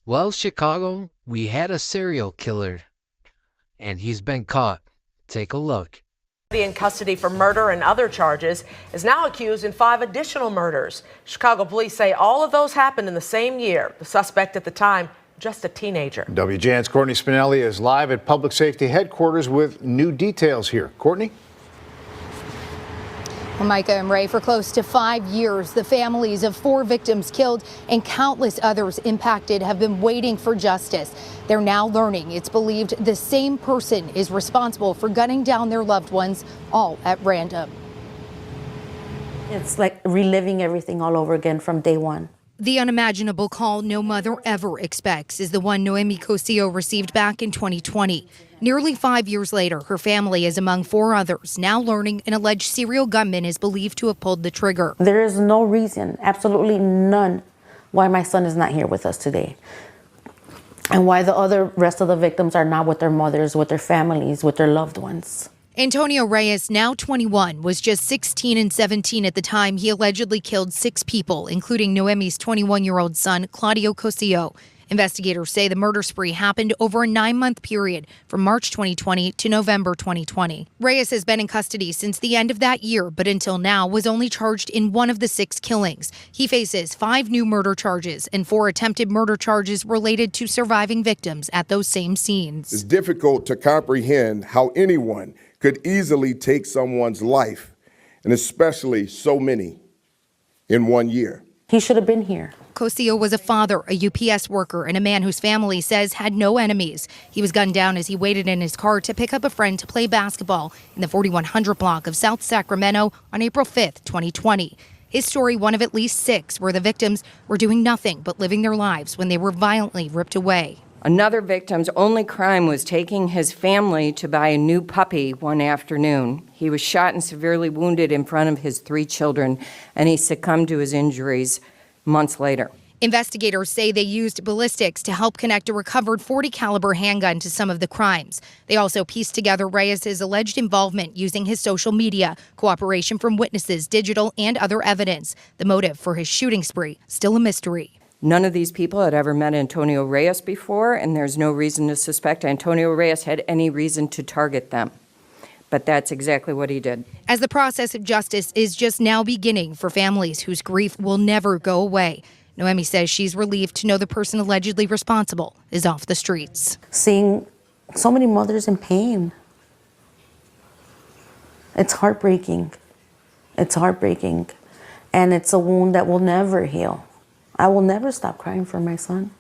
Well, Chicago, we had a serial killer, and he's been caught. Take a look. In custody for murder and other charges, is now accused in 5 additional murders. Chicago police say all of those happened in the same year. The suspect at the time, just a teenager. WJN's Courtney Spinelli is live at Public Safety Headquarters with new details here. Courtney? Well, Micah and Ray, for close to 5 years, the families of 4 victims killed and countless others impacted have been waiting for justice. They're now learning it's believed the same person is responsible for gunning down their loved ones, all at random. It's like reliving everything all over again from day one. The unimaginable call no mother ever expects is the one Noemi Cosio received back in 2020. Nearly 5 years later, her family is among 4 others, now learning an alleged serial gunman is believed to have pulled the trigger. There is no reason, absolutely none, why my son is not here with us today. And why the rest of the victims are not with their mothers, with their families, with their loved ones. Antonio Reyes, now 21, was just 16 and 17 at the time he allegedly killed 6 people, including Noemi's 21-year-old son, Claudio Cosio. Investigators say the murder spree happened over a 9-month period from March 2020 to November 2020. Reyes has been in custody since the end of that year, but until now was only charged in 1 of the 6 killings. He faces 5 new murder charges and 4 attempted murder charges related to surviving victims at those same scenes. It's difficult to comprehend how anyone could easily take someone's life, and especially so many, in 1 year. He should have been here. Cosio was a father, a UPS worker, and a man whose family says had no enemies. He was gunned down as he waited in his car to pick up a friend to play basketball in the 4100 block of South Sacramento on April 5th, 2020. His story, one of at least 6, where the victims were doing nothing but living their lives when they were violently ripped away. Another victim's only crime was taking his family to buy a new puppy one afternoon. He was shot and severely wounded in front of his 3 children, and he succumbed to his injuries months later. Investigators say they used ballistics to help connect a recovered .40 caliber handgun to some of the crimes. They also pieced together Reyes' alleged involvement using his social media, cooperation from witnesses, digital and other evidence. The motive for his shooting spree, still a mystery. None of these people had ever met Antonio Reyes before, and there's no reason to suspect Antonio Reyes had any reason to target them. But that's exactly what he did. As the process of justice is just now beginning for families whose grief will never go away, Noemi says she's relieved to know the person allegedly responsible is off the streets. Seeing so many mothers in pain. It's heartbreaking. It's heartbreaking. And it's a wound that will never heal. I will never stop crying for my son.